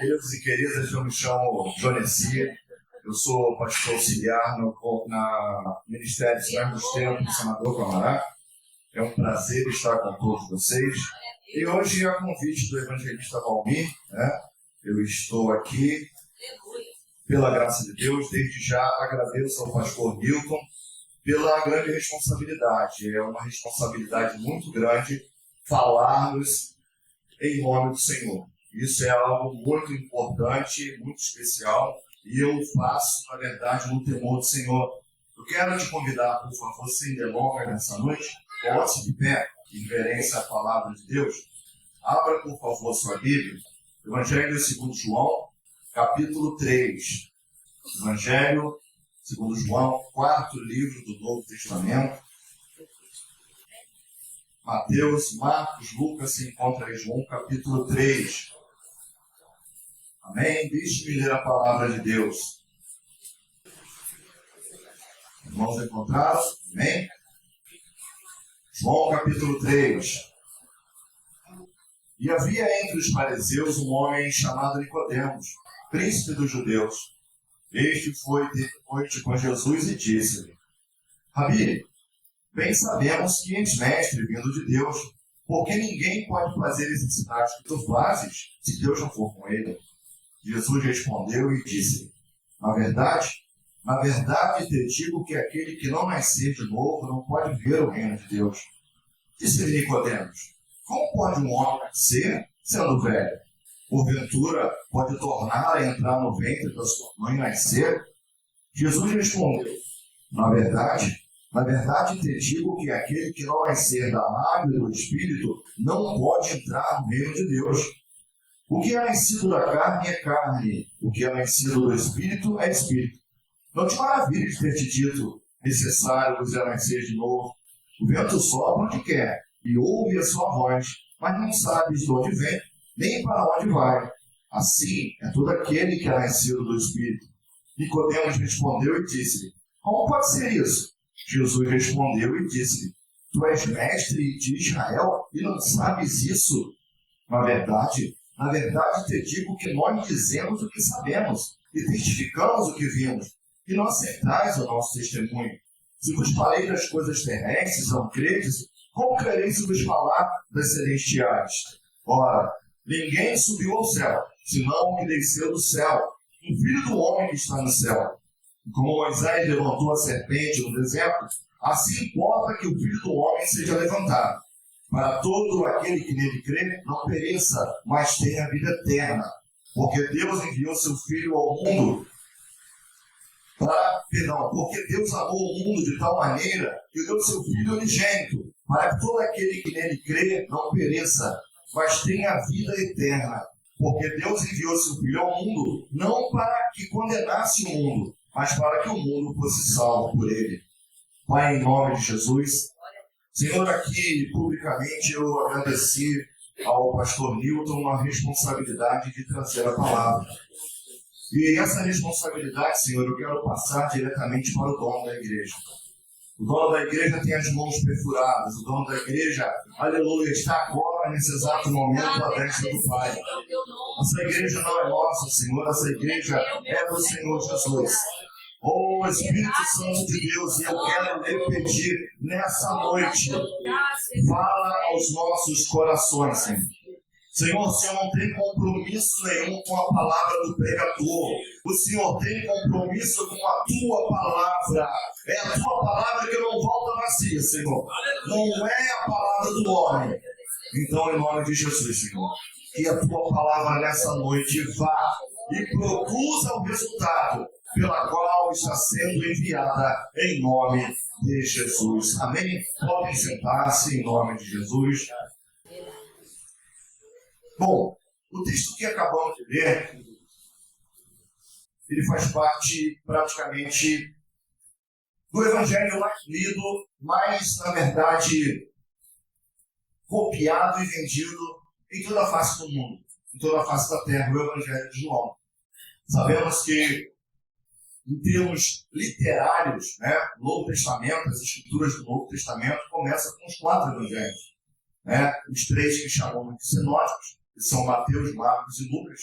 Queridos e queridas, eu me chamo Jonessi, eu sou pastor auxiliar na Ministério de Sinais dos Tempos do Senador Camará. É um prazer estar com todos vocês. E hoje, a convite do evangelista Valmir, eu estou aqui, pela graça de Deus, desde já agradeço ao pastor Newton pela grande responsabilidade. É uma responsabilidade muito grande falarmos em nome do Senhor. Isso é algo muito importante, muito especial, e eu faço, na verdade, no temor do Senhor. Eu quero te convidar, por favor, sem delongas nessa noite, coloque-se de pé, em reverência à palavra de Deus. Abra, por favor, sua Bíblia, Evangelho segundo João, capítulo 3. Evangelho segundo João, quarto livro do Novo Testamento. Mateus, Marcos, Lucas se encontra em João, capítulo 3. Amém? Deixe-me ler a palavra de Deus. Irmãos encontraram? Amém? João, capítulo 3. E havia entre os fariseus um homem chamado Nicodemos, príncipe dos judeus. Este foi ter noite com Jesus e disse-lhe: Rabi, bem sabemos que és mestre vindo de Deus, porque ninguém pode fazer esses sinais que tu fazes se Deus não for com ele. Jesus respondeu e disse: Na verdade te digo que aquele que não nascer de novo não pode ver o reino de Deus. Disse-lhe Nicodemos: Como pode um homem nascer sendo velho? Porventura pode tornar a entrar no ventre da sua mãe e nascer? Jesus respondeu: Na verdade te digo que aquele que não nascer da água e do Espírito não pode entrar no reino de Deus. O que é nascido da carne é carne, o que é nascido do Espírito é Espírito. Não te maravilhes de ter te dito: necessário vos é nascer de novo. O vento sopra onde quer, e ouve a sua voz, mas não sabes de onde vem, nem para onde vai. Assim é todo aquele que é nascido do Espírito. Nicodemos respondeu e disse-lhe: Como pode ser isso? Jesus respondeu e disse-lhe: Tu és mestre de Israel e não sabes isso? Na verdade te digo que nós dizemos o que sabemos e testificamos o que vimos, e não aceitais o nosso testemunho. Se vos falei das coisas terrestres, não credes, como crereis se vos falar das celestiais? Ora, ninguém subiu ao céu, senão o que desceu do céu, o Filho do Homem que está no céu. E como Moisés levantou a serpente no deserto, assim importa que o Filho do Homem seja levantado, para todo aquele que nele crê não pereça, mas tenha vida eterna. Porque Deus enviou seu Filho ao mundo porque Deus amou o mundo de tal maneira que deu seu Filho unigênito, para que todo aquele que nele crê não pereça, mas tenha vida eterna. Porque Deus enviou seu Filho ao mundo, não para que condenasse o mundo, mas para que o mundo fosse salvo por ele. Pai, em nome de Jesus, Senhor, aqui publicamente eu agradeci ao pastor Newton a responsabilidade de trazer a palavra. E essa responsabilidade, Senhor, eu quero passar diretamente para o dono da igreja. O dono da igreja tem as mãos perfuradas. O dono da igreja, aleluia, está agora, nesse exato momento, à destra do Pai. Essa igreja não é nossa, Senhor. Essa igreja é do Senhor Jesus. Oh, Espírito Santo de Deus, e eu quero lhe pedir nessa noite, fala aos nossos corações, Senhor. Senhor, o Senhor não tem compromisso nenhum com a palavra do pregador. O Senhor tem compromisso com a tua palavra. É a tua palavra que não volta vazia, Senhor. Não é a palavra do homem. Então, em nome de Jesus, Senhor, que a tua palavra nessa noite vá e produza o resultado pela qual está sendo enviada em nome de Jesus. Amém? Podem sentar-se em nome de Jesus. Bom, o texto que acabamos de ler, ele faz parte praticamente do evangelho mais lido, mais, na verdade, copiado e vendido em toda a face do mundo, em toda a face da terra, o evangelho de João. Sabemos que, em termos literários, o Novo Testamento, as escrituras do Novo Testamento começam com os 4 evangelhos. Os 3 que chamamos de sinóticos, que são Mateus, Marcos e Lucas.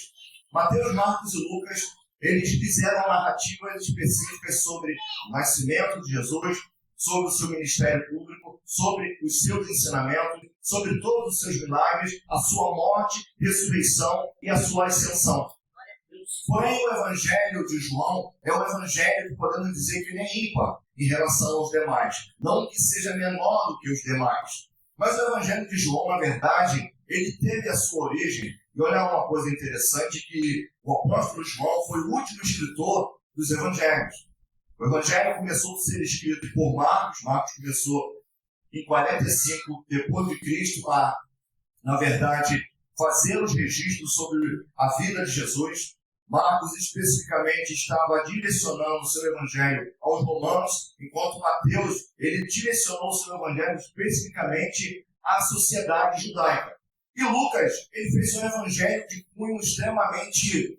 Mateus, Marcos e Lucas, eles fizeram narrativas específicas sobre o nascimento de Jesus, sobre o seu ministério público, sobre os seus ensinamentos, sobre todos os seus milagres, a sua morte, ressurreição e a sua ascensão. Porém, o Evangelho de João é um evangelho que podemos dizer que ele é ímpar em relação aos demais. Não que seja menor do que os demais. Mas o Evangelho de João, na verdade, ele teve a sua origem. E olha uma coisa interessante, que o apóstolo João foi o último escritor dos Evangelhos. O Evangelho começou a ser escrito por Marcos. Marcos começou em 45 depois de Cristo a, na verdade, fazer os registros sobre a vida de Jesus. Marcos especificamente estava direcionando o seu evangelho aos romanos, enquanto Mateus ele direcionou o seu evangelho especificamente à sociedade judaica. E Lucas ele fez um evangelho de cunho extremamente,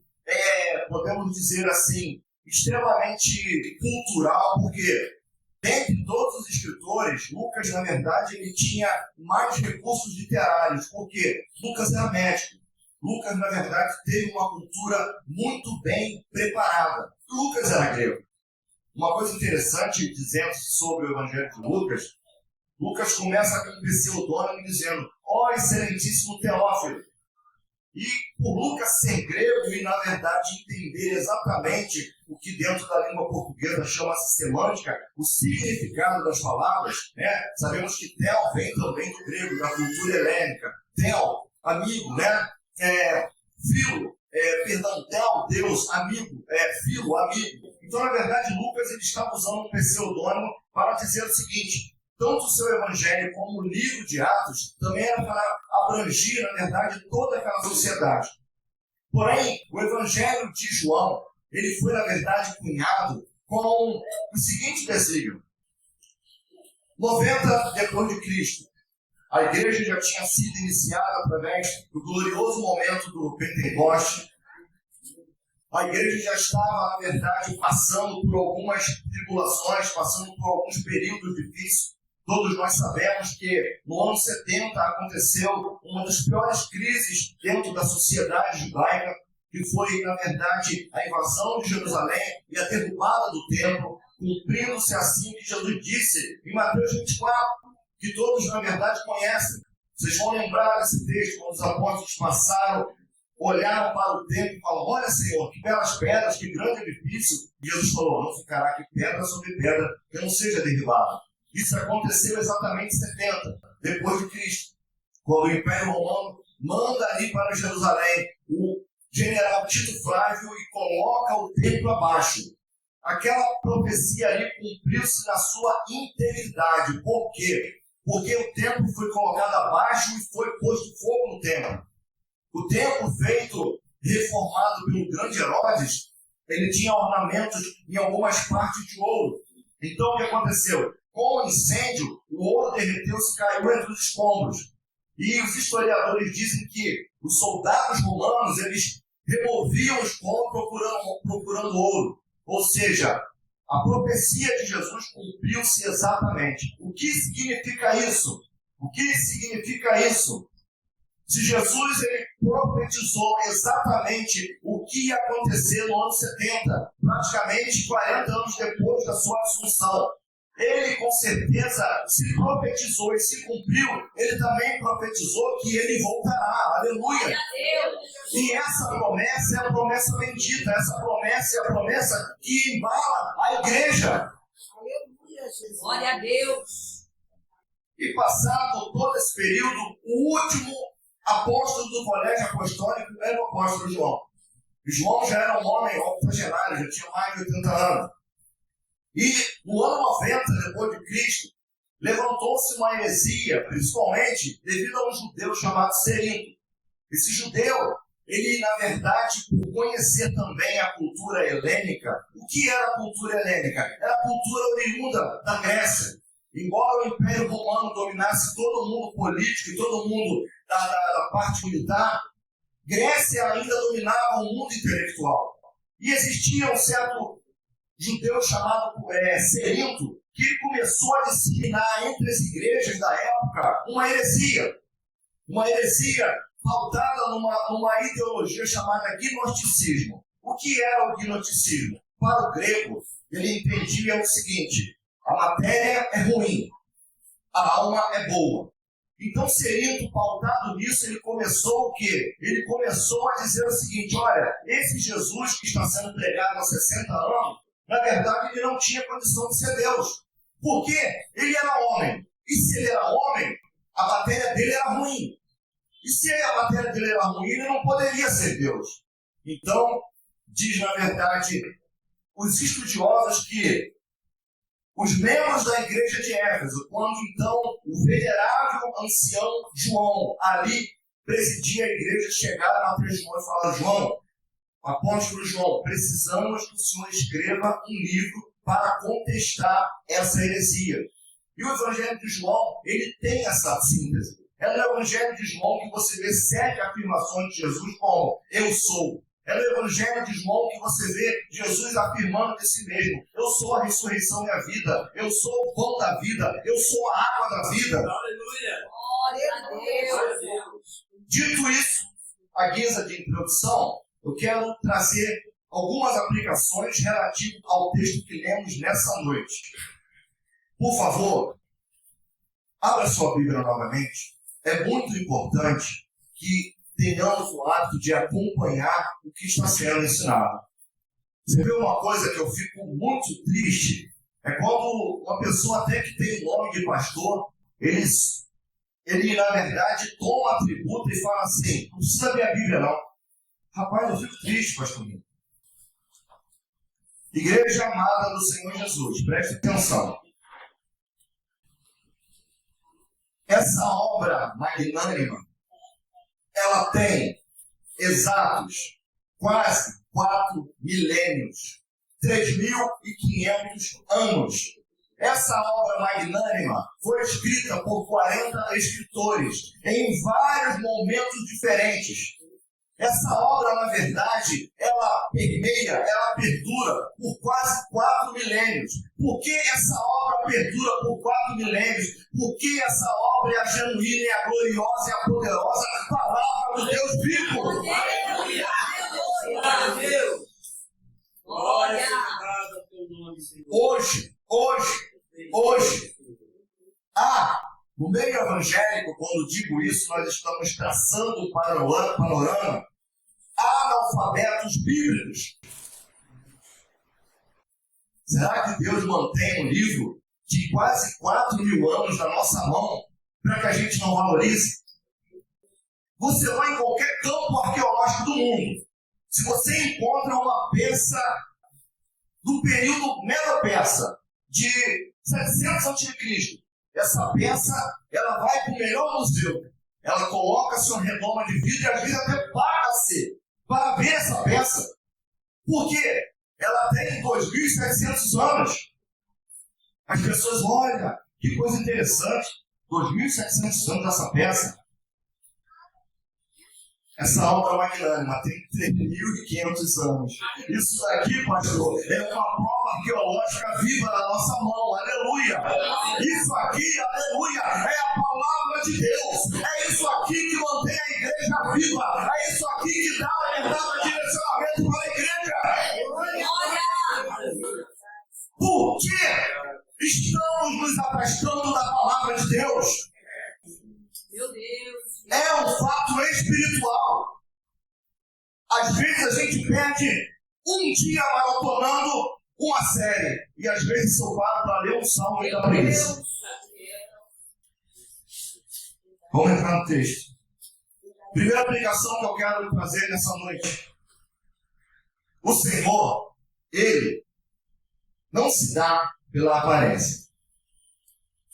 podemos dizer assim, extremamente cultural, porque dentre todos os escritores, Lucas, na verdade, ele tinha mais recursos literários, porque Lucas era médico. Lucas, na verdade, teve uma cultura muito bem preparada. Lucas era grego. Uma coisa interessante, dizendo sobre o Evangelho de Lucas, Lucas começa com um pseudônimo dizendo: ó excelentíssimo Teófilo. E por Lucas ser grego e, na verdade, entender exatamente o que dentro da língua portuguesa chama-se semântica, o significado das palavras, né? Sabemos que Theo vem também do grego, da cultura helênica. Theo, amigo, né? Filo, Theo, Deus, amigo, filo, amigo. Então, na verdade, Lucas ele estava usando um pseudônimo para dizer o seguinte: tanto o seu evangelho como o livro de Atos também era para abranger, na verdade, toda aquela sociedade. Porém, o evangelho de João, ele foi, na verdade, cunhado com o seguinte desígnio: 90 depois de Cristo. A igreja já tinha sido iniciada através do glorioso momento do Pentecoste. A igreja já estava, na verdade, passando por algumas tribulações, passando por alguns períodos difíceis. Todos nós sabemos que no ano 70 aconteceu uma das piores crises dentro da sociedade judaica, que foi, na verdade, a invasão de Jerusalém e a derrubada do templo, cumprindo-se assim que Jesus disse em Mateus 24, que todos, na verdade, conhecem. Vocês vão lembrar desse texto, quando os apóstolos passaram, olharam para o templo e falaram: olha, Senhor, que belas pedras, que grande edifício. E Jesus falou: não ficará aqui pedra sobre pedra que não seja derribada. Isso aconteceu exatamente em 70, depois de Cristo, quando o Império Romano manda ali para Jerusalém o general Tito Flávio e coloca o templo abaixo. Aquela profecia ali cumpriu-se na sua integridade. Por quê? Porque o templo foi colocado abaixo e foi posto fogo no templo. O templo feito, reformado pelo grande Herodes, ele tinha ornamentos em algumas partes de ouro. Então o que aconteceu? Com o incêndio, o ouro derreteu-se e caiu entre os escombros. E os historiadores dizem que os soldados romanos eles removiam os escombros procurando ouro. Ou seja, a profecia de Jesus cumpriu-se exatamente. O que significa isso? O que significa isso? Se Jesus ele profetizou exatamente o que ia acontecer no ano 70, praticamente 40 anos depois da sua assunção, ele com certeza se profetizou e se cumpriu, ele também profetizou que ele voltará. Aleluia! E essa promessa é a promessa bendita, essa promessa é a promessa que embala a igreja. Aleluia, Jesus. Glória a Deus. E passado todo esse período, o último apóstolo do colégio apostólico era o apóstolo João. E João já era um homem octogenário, já tinha mais de 80 anos. E no ano 90 depois de Cristo, levantou-se uma heresia, principalmente devido a um judeu chamado Cerinto. Esse judeu, ele na verdade, por conhecer também a cultura helênica, o que era a cultura helênica? Era a cultura oriunda da Grécia. Embora o Império Romano dominasse todo mundo político e todo mundo da parte militar, Grécia ainda dominava o mundo intelectual. E existia um certo judeu chamado Cerinto, que começou a disseminar entre as igrejas da época uma heresia pautada numa ideologia chamada gnosticismo. O que era o gnosticismo? Para o grego, ele entendia o seguinte: a matéria é ruim, a alma é boa. Então, Cerinto, pautado nisso, ele começou o quê? Ele começou a dizer o seguinte: olha, esse Jesus que está sendo pregado há 60 anos, na verdade, ele não tinha condição de ser Deus. Porque ele era homem. E se ele era homem, a matéria dele era ruim. E se a matéria dele era ruim, ele não poderia ser Deus. Então, diz na verdade os estudiosos que os membros da igreja de Éfeso, quando então o venerável ancião João ali presidia a igreja, chegaram para João e falaram: João, apóstolo João, precisamos que o senhor escreva um livro para contestar essa heresia. E o Evangelho de João, ele tem essa síntese. É no Evangelho de João que você vê 7 afirmações de Jesus como: eu sou. É no Evangelho de João que você vê Jesus afirmando de si mesmo: eu sou a ressurreição e a vida, eu sou o pão da vida, eu sou a água da vida. Aleluia! Glória a Deus! Dito isso, à guisa de introdução, eu quero trazer algumas aplicações relativas ao texto que lemos nessa noite. Por favor, abra sua Bíblia novamente. É muito importante que tenhamos o hábito de acompanhar o que está sendo ensinado. Você vê uma coisa que eu fico muito triste, é quando uma pessoa até que tem o nome de pastor, ele na verdade toma a tributa e fala assim: não precisa ver a Bíblia não. Rapaz, eu fico triste, pastor. Igreja amada do Senhor Jesus, preste atenção. Essa obra magnânima, ela tem exatos quase 4 milênios, 3.500 anos. Essa obra magnânima foi escrita por 40 escritores em vários momentos diferentes. Essa obra, na verdade, ela permeia, ela perdura por quase 4 milênios. Por que essa obra perdura por 4 milênios? Porque essa obra é a genuína, é a gloriosa e a poderosa palavra do Deus vivo. Glória a Deus! Glória ao teu nome, Senhor. Hoje, no meio evangélico, quando digo isso, nós estamos traçando um panorama. Há analfabetos bíblicos. Será que Deus mantém um livro de quase 4.000 anos na nossa mão para que a gente não valorize? Você vai em qualquer campo arqueológico do mundo. Se você encontra uma peça do período Medo-Persa de 700 a.C., essa peça ela vai para o melhor museu. Ela coloca sua redoma de vidro e às vezes até paga-se para ver essa peça. Por quê? Ela tem 2.700 anos. As pessoas, olha, que coisa interessante. 2.700 anos essa peça. Essa obra magnânima tem 3.500 anos. Isso daqui, pastor, é uma prova arqueológica viva na nossa mão. Aleluia! Isso aqui, aleluia, é a palavra de Deus. É isso aqui que mantém a igreja viva. É isso aqui que dá a verdade, direcionamento para a igreja. Por que estamos nos afastando da palavra de Deus? Meu Deus! É um fato espiritual. Às vezes a gente perde um dia maratonando uma série. E às vezes eu paro para ler um salmo e dá preguiça. Vamos entrar no texto. Primeira aplicação que eu quero fazer nessa noite. O Senhor, Ele não se dá pela aparência.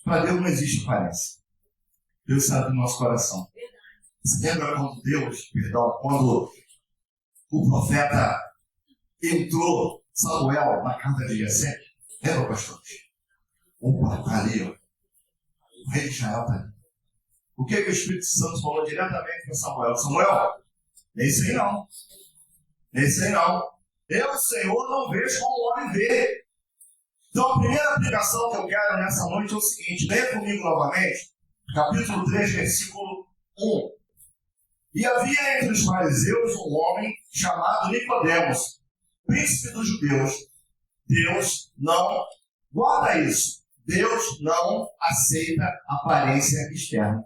Para Deus não existe aparência. Deus sabe do nosso coração. Você lembra quando o profeta entrou, Samuel, na casa de Jessé? Lembra, pastor? Opa, está ali, ó. O rei de Israel está ali. O que o Espírito Santo falou diretamente para Samuel? Samuel, nem sei não. Nem sei não. Eu, Senhor, não vejo como o homem vê. Então, a primeira aplicação que eu quero nessa noite é o seguinte. Leia comigo novamente. Capítulo 3, versículo 1. E havia entre os fariseus um homem chamado Nicodemos, príncipe dos judeus. Deus não guarda isso. Deus não aceita aparência externa.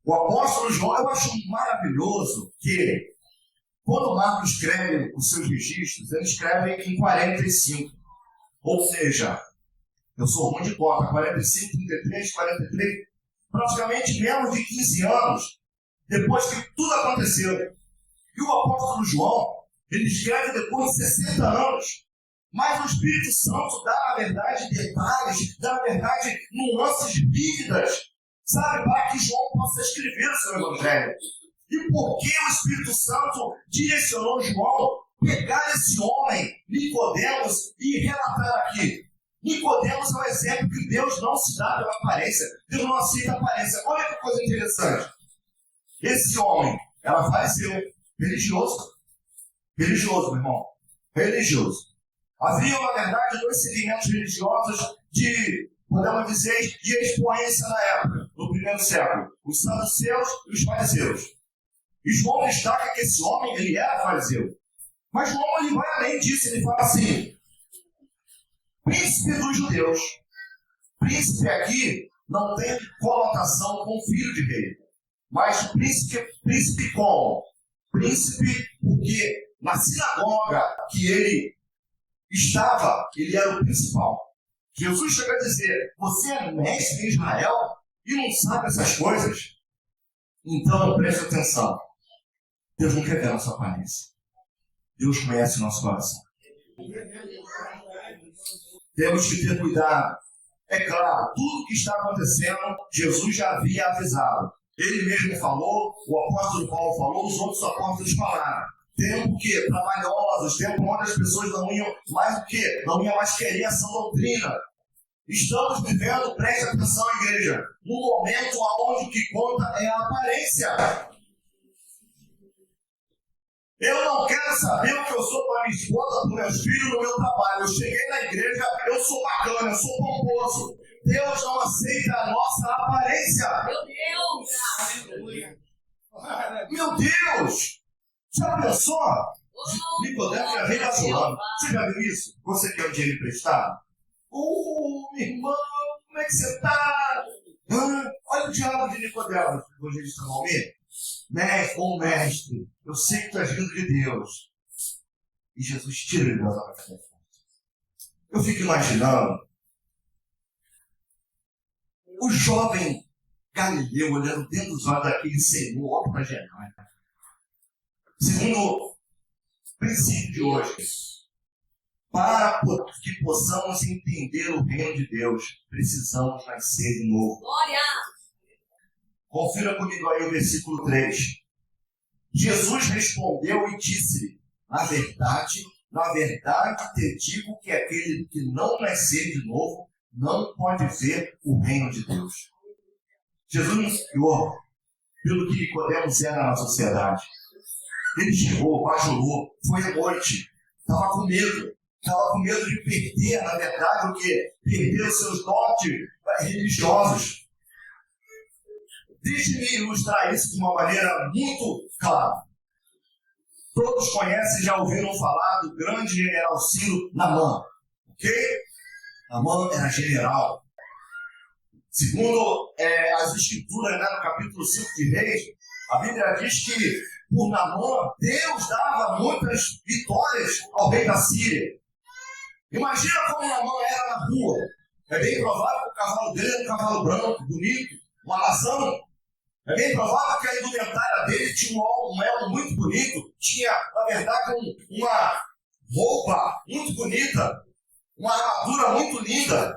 O apóstolo João, eu acho maravilhoso que, quando Marcos escreve os seus registros, ele escreve em 45. Ou seja, eu sou ruim de conta, 45, 33, 43, praticamente menos de 15 anos depois que tudo aconteceu. E o apóstolo João, ele escreve depois de 60 anos. Mas o Espírito Santo dá, na verdade, detalhes, dá, na verdade, nuances vívidas, sabe, para que João possa escrever o seu Evangelho. E por que o Espírito Santo direcionou João pegar esse homem, Nicodemos, e relatar aqui? Nicodemos é um exemplo que Deus não se dá pela aparência. Deus não aceita a aparência. Olha que coisa interessante. Esse homem era fariseu, religioso. Religioso, meu irmão. Religioso. Havia, na verdade, dois segmentos religiosos de, podemos dizer, de expoência na época, no primeiro século. Os saduceus e os fariseus. E João destaca que esse homem, ele era fariseu. Mas João, ele vai além disso, ele fala assim: príncipe dos judeus. Príncipe aqui não tem conotação com filho de rei. Mas príncipe como? Príncipe porque na sinagoga que ele estava, ele era o principal. Jesus chega a dizer: você é mestre em Israel e não sabe essas coisas? Então preste atenção. Deus não quer ver a nossa aparência. Deus conhece o nosso coração. Temos que ter cuidado. É claro, tudo que está acontecendo, Jesus já havia avisado. Ele mesmo falou, o apóstolo Paulo falou, os outros apóstolos falaram. Tempo que trabalhosos, tempo onde as pessoas não iam mais querer essa doutrina. Estamos vivendo, preste atenção, igreja, num momento onde o que conta é a aparência. Eu não quero saber o que eu sou para minha esposa, para meus filhos, no meu trabalho. Eu cheguei na igreja, eu sou bacana, eu sou pomposo. Deus não aceita a nossa aparência. Meu Deus! Já pensou? Nicodemo já veio vacilando. Você já viu isso? Você quer o dinheiro emprestado? Meu irmão, como é que você está? Olha o diálogo de Nicodemo, o evangelista Valmir. Mestre, eu sei que tu és vindo de Deus. E Jesus tira ele das águas da fonte. Eu fico imaginando o jovem Galileu olhando dentro dos olhos daquele Senhor octogenário. Segundo o princípio de hoje, para que possamos entender o reino de Deus, precisamos nascer de novo. Glória! Confira comigo aí o versículo 3. Jesus respondeu e disse-lhe: na verdade te digo que aquele que não nascer de novo não pode ver o reino de Deus. Jesus nos criou pelo que Nicodemos era na sociedade. Ele chegou, bajulou, foi à noite, estava com medo de perder, na verdade, o quê? Perder os seus dotes religiosos. Deixe-me ilustrar isso de uma maneira muito clara. Todos conhecem, já ouviram falar do grande general Ciro Naamã, ok? Naamã era general. Segundo as escrituras, no capítulo 5 de Reis, a Bíblia diz que por Naamã, Deus dava muitas vitórias ao rei da Síria. Imagina como Naamã era na rua. É bem provável que o cavalo dele era um cavalo branco, bonito, um alazão. É bem provável que a indumentária dele tinha um elmo muito bonito, tinha, na verdade, uma roupa muito bonita, uma armadura muito linda.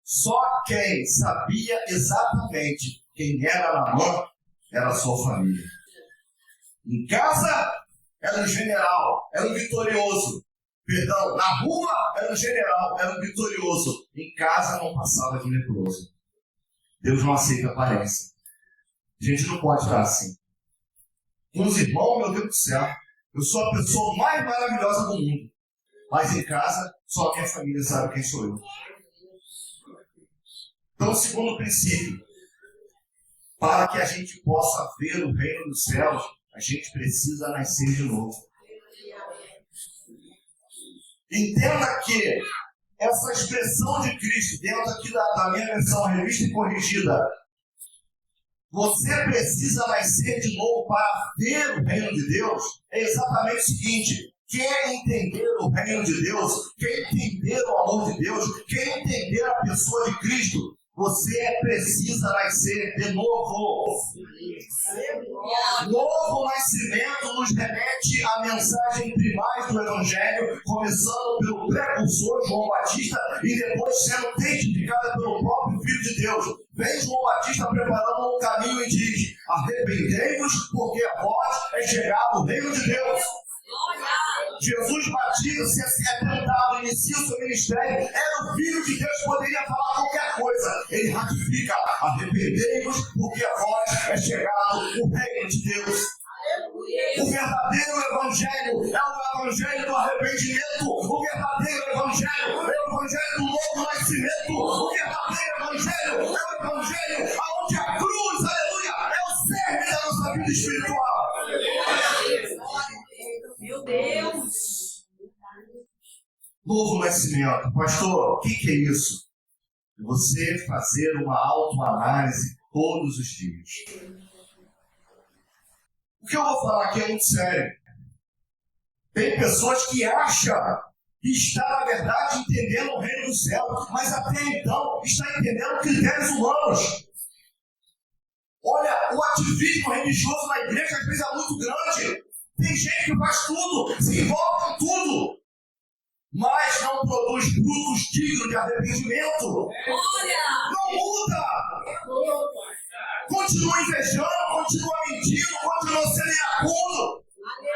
Só quem sabia exatamente quem era Naamã era a sua família. Em casa, era um general, era um vitorioso. Perdão, na rua, era um general, era um vitorioso. Em casa, não passava de leproso. Deus não aceita aparência. A gente não pode estar assim. Com os irmãos, meu Deus do céu, eu sou a pessoa mais maravilhosa do mundo. Mas em casa, só a minha família sabe quem sou eu. Então, segundo princípio, Para que a gente possa ver o reino dos céus, a gente precisa nascer de novo. Entenda que essa expressão de Cristo, dentro aqui da minha versão revista e corrigida, você precisa nascer de novo para ver o reino de Deus, é exatamente o seguinte: quer entender o reino de Deus, quer entender o amor de Deus, quer entender a pessoa de Cristo, você precisa nascer de novo. Novo nascimento nos remete à mensagem primária do Evangelho, começando pelo precursor João Batista e depois sendo testificada pelo próprio Filho de Deus. Vem João Batista preparando um caminho e diz: arrependei-vos, porque a vós é chegado o reino de Deus. Jesus Batista se é tentado, inicia o seu ministério, era o Filho de Deus, poderia falar qualquer coisa. Ele ratifica: arrependei-vos, porque a vós é chegado o reino de Deus. O verdadeiro evangelho é o evangelho do arrependimento. O verdadeiro evangelho é o evangelho do novo nascimento. O verdadeiro evangelho é o evangelho onde a cruz, aleluia, é o cerne da nossa vida espiritual. Meu Deus! Novo nascimento. Pastor, o que é isso? Você fazer uma autoanálise todos os dias. O que eu vou falar aqui é muito sério. Tem pessoas que acham que está, na verdade, entendendo o reino do céu, mas até então está entendendo critérios humanos. Olha, o ativismo religioso na igreja às vezes é muito grande. Tem gente que faz tudo, se envolve com tudo, mas não produz frutos dignos de arrependimento. Olha! Não muda! Continua invejando, continua mentindo, continua sendo iracundo.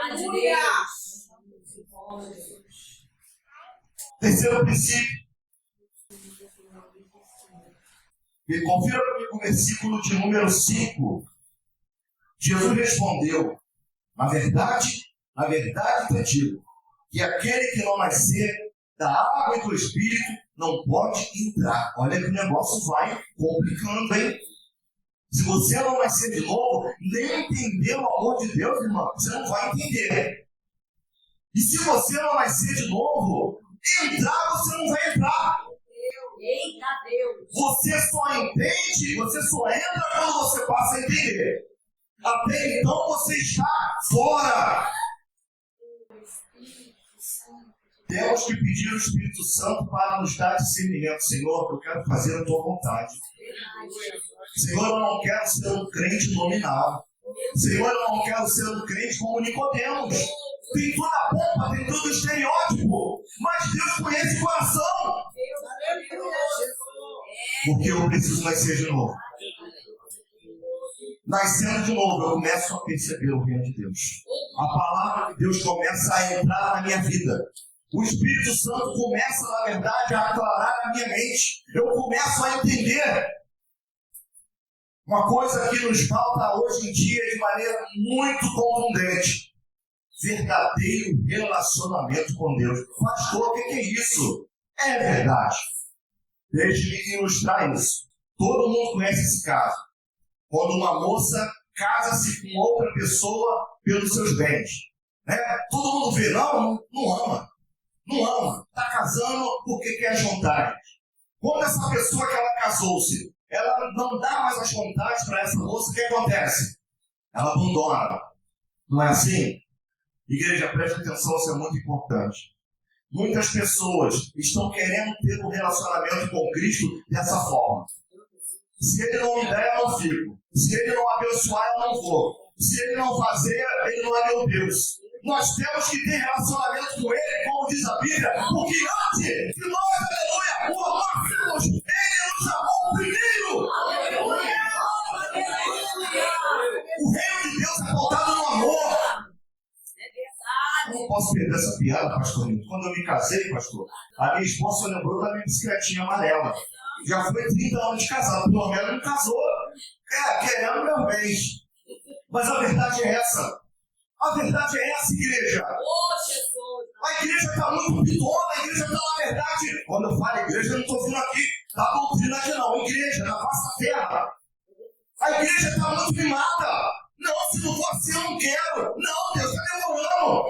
Aleluia! Terceiro princípio. E confira comigo o versículo de número 5. Jesus respondeu: na verdade te digo, que aquele que não nascer da água e do Espírito não pode entrar. Olha que o negócio vai complicando, hein? Se você não nascer de novo, nem entender o amor de Deus, irmão, você não vai entender. E se você não nascer de novo, entrar você não vai entrar. Eita Deus! Você só entende, você só entra quando você passa a entender. Até então você está fora. Temos que pedir ao Espírito Santo para nos dar discernimento. Senhor, eu quero fazer a tua vontade. Senhor, eu não quero ser um crente nominal. Senhor, eu não quero ser um crente como Nicodemos. Tem toda a pompa, tem todo o estereótipo, mas Deus conhece o coração. Porque eu preciso nascer de novo. Nascendo de novo, eu começo a perceber o reino de Deus. A palavra de Deus começa a entrar na minha vida. O Espírito Santo começa, na verdade, a aclarar a minha mente. Eu começo a entender. Uma coisa que nos falta hoje em dia de maneira muito contundente: verdadeiro relacionamento com Deus. Pastor, o que é isso? É verdade. Deixe-me ilustrar isso. Todo mundo conhece esse caso. Quando uma moça casa-se com outra pessoa pelos seus bens. Né? Todo mundo vê, não ama. Não ama. Está casando porque quer as vantagens. Quando essa pessoa que ela casou-se, ela não dá mais as vantagens para essa moça, o que acontece? Ela abandona. Não é assim? Igreja, preste atenção, isso é muito importante. Muitas pessoas estão querendo ter um relacionamento com Cristo dessa forma. Se ele não me der, eu não fico. Se ele não abençoar, eu não vou. Se ele não fazer, ele não é meu Deus. Nós temos que ter relacionamento com ele, como diz a Bíblia, porque antes de nós, aleluia, o amor de Deus, ele nos amou primeiro. O reino de Deus é voltado no amor. Eu não posso perder essa piada, pastor. Quando eu me casei, pastor, a minha esposa lembrou da minha bicicletinha amarela. Já foi 30 anos de casado, pelo menos não casou. Querendo meu bem. Mas a verdade é essa. A verdade é essa, igreja. A igreja está muito pitona, a igreja está, na verdade, quando eu falo igreja, eu não estou vindo aqui da doutrina aqui não. Igreja, na face da terra. A igreja está Deus me mata. Não, se não for assim eu não quero. Não, Deus está demorando.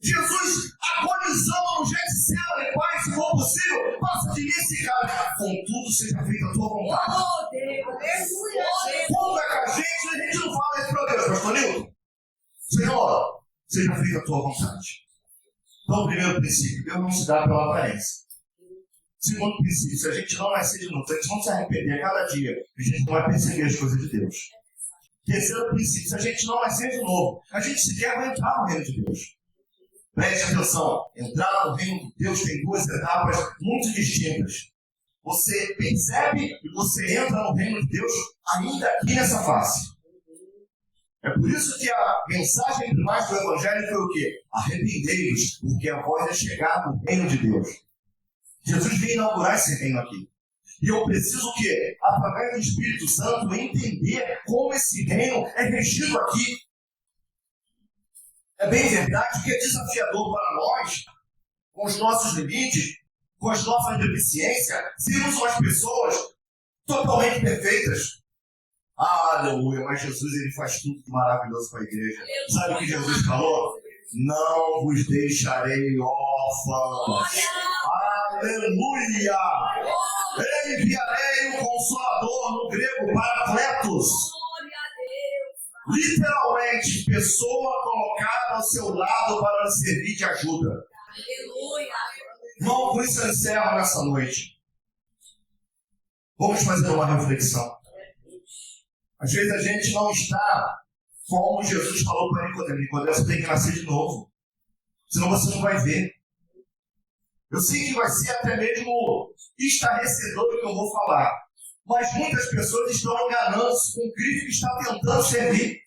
Jesus agonizando no Getsemane, Pai, se for possível, passa de mim esse cara. Contudo, seja feita a tua vontade. Oh, Deus. Aleluia. Quando é com a gente não fala isso para Deus, pastor Nilton. Senhor, seja feita a tua vontade. Então, primeiro princípio, Deus não se dá pela aparência. Segundo princípio, se a gente não nascer de novo, se a gente não se arrepender a cada dia, a gente não vai perceber as coisas de Deus. Terceiro princípio, se a gente não nascer de novo, a gente sequer vai entrar no reino de Deus. Preste atenção, entrar no reino de Deus tem duas etapas muito distintas. Você percebe e você entra no reino de Deus ainda aqui nessa face. É por isso que a mensagem primaz do Evangelho foi o quê? Arrependei-vos, porque a voz é chegar no reino de Deus. Jesus veio inaugurar esse reino aqui. E eu preciso o quê? Através do Espírito Santo, entender como esse reino é regido aqui. É bem verdade que é desafiador para nós, com os nossos limites, com as nossas deficiências, sermos umas pessoas totalmente perfeitas. Aleluia, mas Jesus ele faz tudo de maravilhoso para a igreja. Sabe o que Jesus falou? Não vos deixarei órfãos. Aleluia! Enviarei o Consolador, no grego, Paracletos. Literalmente, pessoa colocada ao seu lado para lhe servir de ajuda. Aleluia. Irmão, com isso eu encerro nessa noite. Vamos fazer uma reflexão. Às vezes a gente não está como Jesus falou para Nicodemo. Nicodemo, você tem que nascer de novo. Senão você não vai ver. Eu sei que vai ser até mesmo estarrecedor do que eu vou falar. Mas muitas pessoas estão enganando-se com o Cristo que está tentando servir.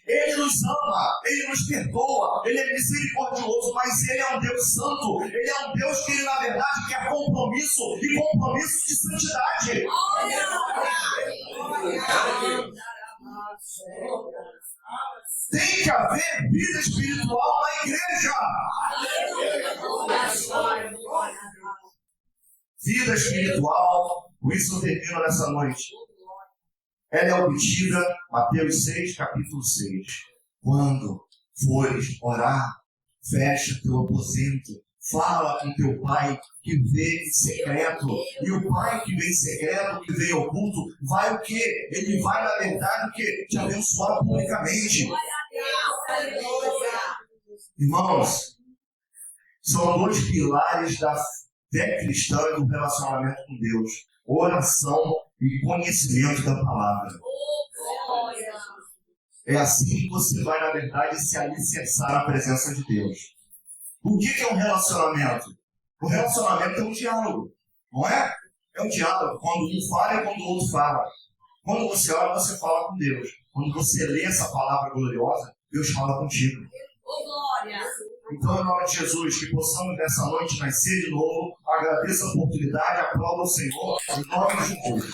Ele nos ama, Ele nos perdoa, Ele é misericordioso, mas Ele é um Deus santo. Ele é um Deus que, Ele, na verdade, quer compromisso e compromisso de santidade. Tem que haver vida espiritual na igreja. Vida espiritual, com isso eu termino nessa noite. Ela é obtida, Mateus 6, capítulo 6. Quando fores orar, fecha teu aposento, fala com teu pai que vê em secreto. E o pai que vê em secreto, que vê oculto, vai o quê? Ele vai, na verdade, o quê? Te abençoar publicamente. Irmãos, são dois pilares da fé cristã e do relacionamento com Deus: oração e conhecimento da palavra. É assim que você vai, na verdade, se alicerçar na presença de Deus. O que é um relacionamento? O relacionamento é um diálogo, não é? É um diálogo. Quando um fala e quando o outro fala. Quando você ora, você fala com Deus. Quando você lê essa palavra gloriosa, Deus fala contigo. Então, em nome de Jesus, que possamos nessa noite nascer de novo. Agradeço a oportunidade, aplauda o Senhor, em nome de Jesus.